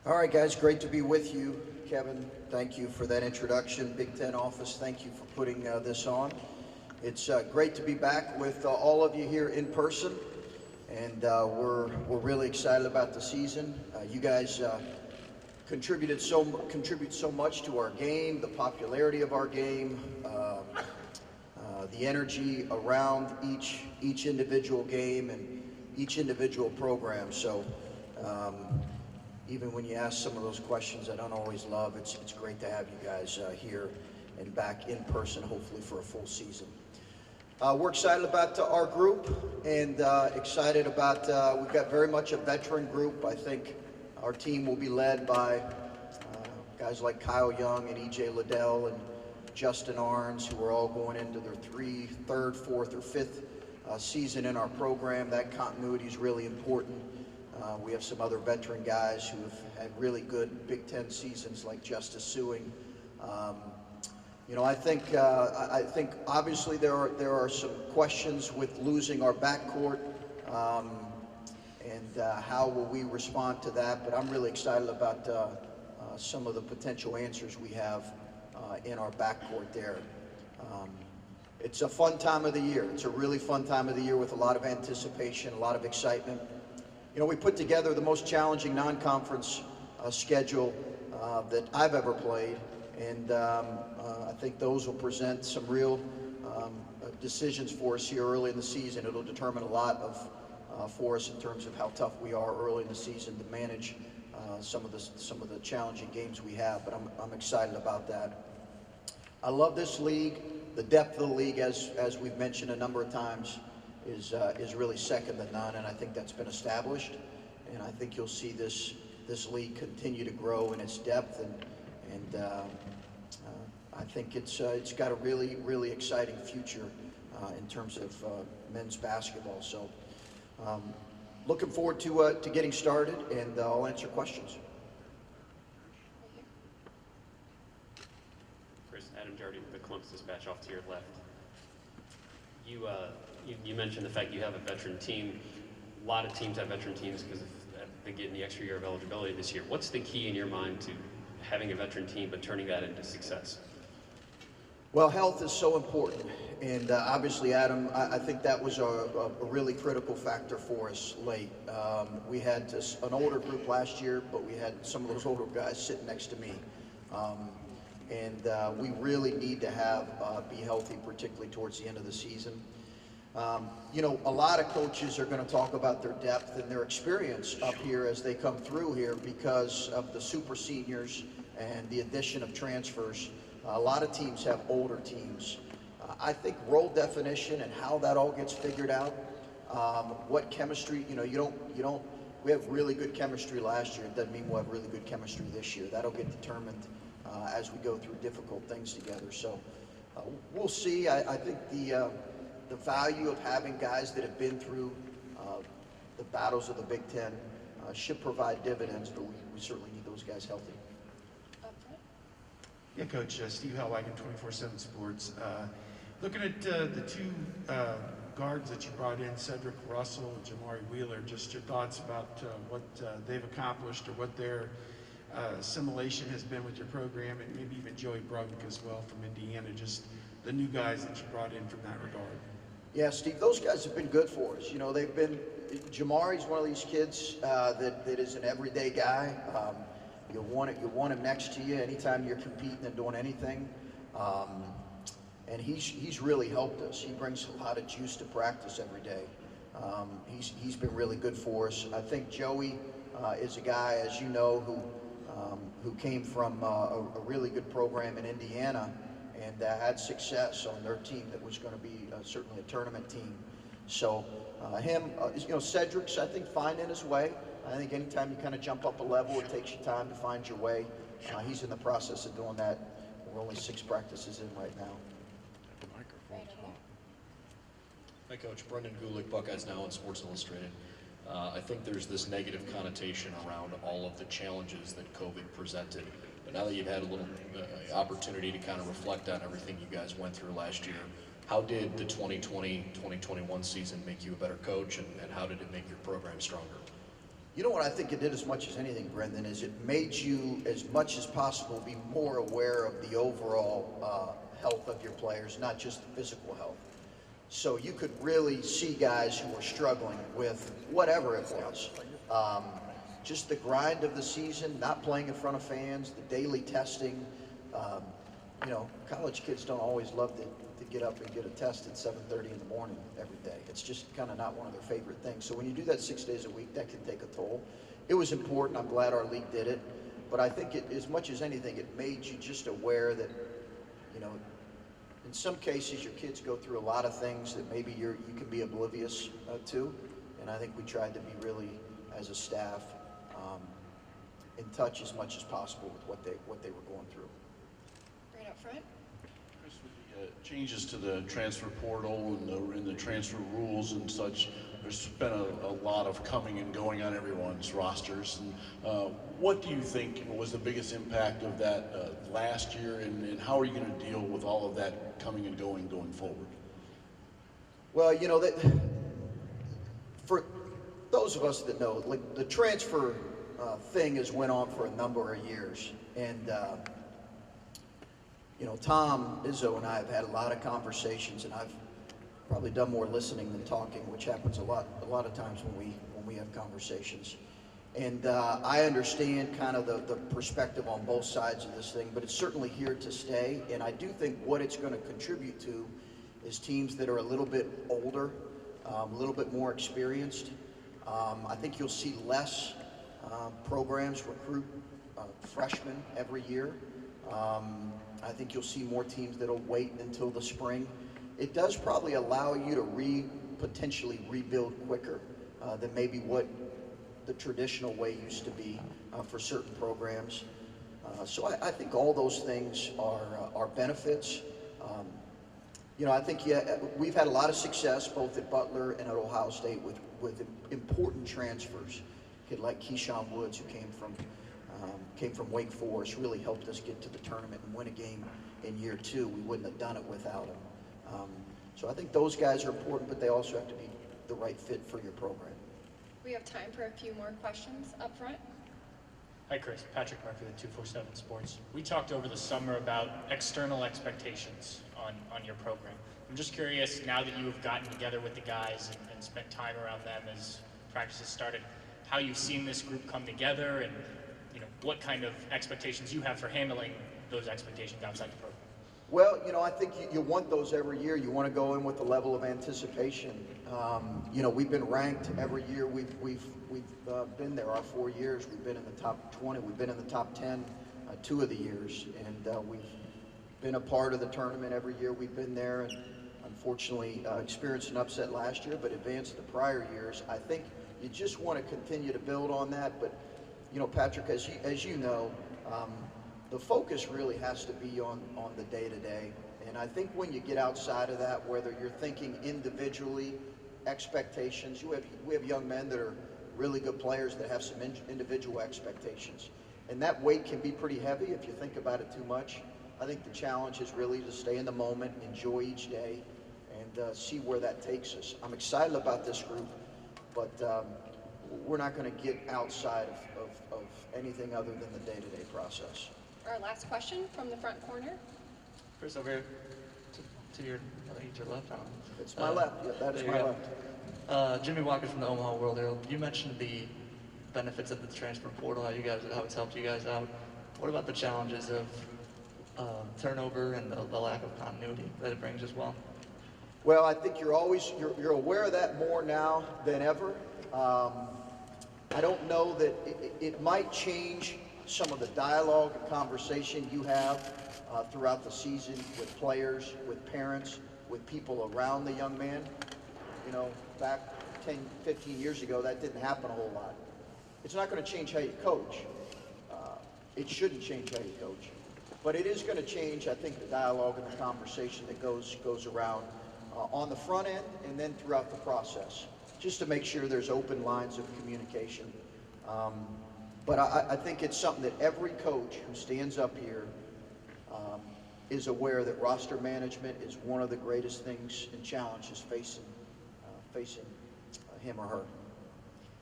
All right, guys, great to be with you. Kevin, thank you for that introduction. Big Ten office, thank you for putting this on. It's great to be back with all of you here in person, and we're really excited about the season. You guys contribute so much to our game, the popularity of our game, the energy around each individual game and each individual program. So even when you ask some of those questions I don't always love, it's great to have you guys here and back in person, hopefully for a full season. We're excited about our group and excited about, we've got very much a veteran group. I think our team will be led by guys like Kyle Young and E.J. Liddell and Justin Arns, who are all going into their third, fourth, or fifth season in our program. That continuity is really important. We have some other veteran guys who have had really good Big Ten seasons, like Justice Suing. You know, I think obviously there are some questions with losing our backcourt, and how will we respond to that? But I'm really excited about some of the potential answers we have in our backcourt there. It's a fun time of the year. It's a really fun time of the year with a lot of anticipation, a lot of excitement. You know, we put together the most challenging non-conference schedule that I've ever played, and I think those will present some real decisions for us here early in the season. It'll determine a lot of for us in terms of how tough we are early in the season to manage some of the challenging games we have. But I'm excited about that. I love this league. The depth of the league, as we've mentioned a number of times, is really second to none, and I think that's been established. And I think you'll see this league continue to grow in its depth, and I think it's got a really exciting future in terms of men's basketball. So looking forward to getting started, and I'll answer questions. Adam Jardy with the Columbus Dispatch off to your left. You mentioned the fact you have a veteran team. A lot of teams have veteran teams because they get in the extra year of eligibility this year. What's the key in your mind to having a veteran team but turning that into success? Well, health is so important, and obviously, Adam, I think that was a really critical factor for us late. We had an older group last year, but we had some of those older guys sitting next to me. And we really need to be healthy, particularly towards the end of the season. You know, a lot of coaches are going to talk about their depth and their experience up here as they come through here because of the super seniors and the addition of transfers. A lot of teams have older teams. I think role definition and how that all gets figured out, what chemistry, you know, we have really good chemistry last year. It doesn't mean we'll have really good chemistry this year. That'll get determined as we go through difficult things together. So we'll see. I think the value of having guys that have been through the battles of the Big Ten should provide dividends, but we certainly need those guys healthy. Yeah, Coach, Steve Hellwagen, 24/7 Sports. Looking at the two guards that you brought in, Cedric Russell and Jamari Wheeler, just your thoughts about what they've accomplished or what their assimilation has been with your program, and maybe even Joey Brugg as well from Indiana, just the new guys that you brought in from that regard. Yeah, Steve, those guys have been good for us. You know, Jamari's one of these kids that is an everyday guy. You want him next to you anytime you're competing and doing anything. And he's really helped us. He brings a lot of juice to practice every day. He's been really good for us. I think Joey is a guy, as you know, who came from a really good program in Indiana and had success on their team that was going to be certainly a tournament team. So you know, Cedric's, I think, finding his way. I think anytime you kind of jump up a level, it takes you time to find your way. He's in the process of doing that. We're only 6 practices in right now. Hi, Coach. Brendan Gulick, Buckeyes Now on Sports Illustrated. I think there's this negative connotation around all of the challenges that COVID presented. But now that you've had a little opportunity to kind of reflect on everything you guys went through last year, how did the 2020-2021 season make you a better coach, and how did it make your program stronger? You know what I think it did as much as anything, Brendan, is it made you, as much as possible, be more aware of the overall health of your players, not just the physical health. So you could really see guys who were struggling with whatever it was. Just the grind of the season, not playing in front of fans, the daily testing. You know, college kids don't always love to get up and get a test at 7:30 in the morning every day. It's just kind of not one of their favorite things. So when you do that 6 days a week, that can take a toll. It was important. I'm glad our league did it. But I think as much as anything, it made you just aware that, you know, in some cases your kids go through a lot of things that maybe you can be oblivious to. And I think we tried to be really, as a staff, in touch as much as possible with what they were going through. Right up front. Chris, with the changes to the transfer portal and the transfer rules and such, there's been a lot of coming and going on everyone's rosters. And what do you think was the biggest impact of that last year, and how are you going to deal with all of that coming and going forward? Well, you know, for those of us that know, like, the transfer thing has went on for a number of years, and you know, Tom Izzo and I have had a lot of conversations, and I've probably done more listening than talking, which happens a lot of times when we have conversations. And I understand kind of the perspective on both sides of this thing, but it's certainly here to stay. And I do think what it's going to contribute to is teams that are a little bit older, a little bit more experienced. I think you'll see less programs recruit freshmen every year. I think you'll see more teams that'll wait until the spring. It does probably allow you to potentially rebuild quicker than maybe what the traditional way used to be for certain programs. So I think all those things are benefits. You know, I think we've had a lot of success both at Butler and at Ohio State with important transfers. A kid like Keyshawn Woods, who came from Wake Forest, really helped us get to the tournament and win a game in year 2. We wouldn't have done it without him. So I think those guys are important, but they also have to be the right fit for your program. We have time for a few more questions up front. Hi Chris, Patrick Murphy with 247 Sports. We talked over the summer about external expectations on your program. I'm just curious, now that you have gotten together with the guys and spent time around them as practices started, how you've seen this group come together, and you know, what kind of expectations you have for handling those expectations outside the program. Well, you know, I think you want those every year. You want to go in with a level of anticipation. You know, we've been ranked every year. We've been there our 4 years. We've been in the top 20. We've been in the top 10 2 of the years, and we've been a part of the tournament every year we've been there. And unfortunately, experienced an upset last year, but advanced the prior years. I think you just want to continue to build on that. But you know, Patrick, as you know. The focus really has to be on the day-to-day. And I think when you get outside of that, whether you're thinking individually, expectations, we have young men that are really good players that have some individual expectations. And that weight can be pretty heavy if you think about it too much. I think the challenge is really to stay in the moment, enjoy each day, and see where that takes us. I'm excited about this group, but we're not going to get outside of anything other than the day-to-day process. Our last question from the front corner. Chris, over here to your, I think it's your left. It's my left. Yeah, that is my left. Jimmy Walker from the Omaha World Herald. You mentioned the benefits of the transfer portal, how it's helped you guys out. What about the challenges of turnover and the lack of continuity that it brings as well? Well, I think you're aware of that more now than ever. I don't know that it might change some of the dialogue and conversation you have throughout the season with players, with parents, with people around the young man. You know, back 10, 15 years ago, that didn't happen a whole lot. It's not going to change how you coach. It shouldn't change how you coach. But it is going to change, I think, the dialogue and the conversation that goes around on the front end and then throughout the process, just to make sure there's open lines of communication. But I think it's something that every coach who stands up here is aware that roster management is one of the greatest things and challenges facing him or her.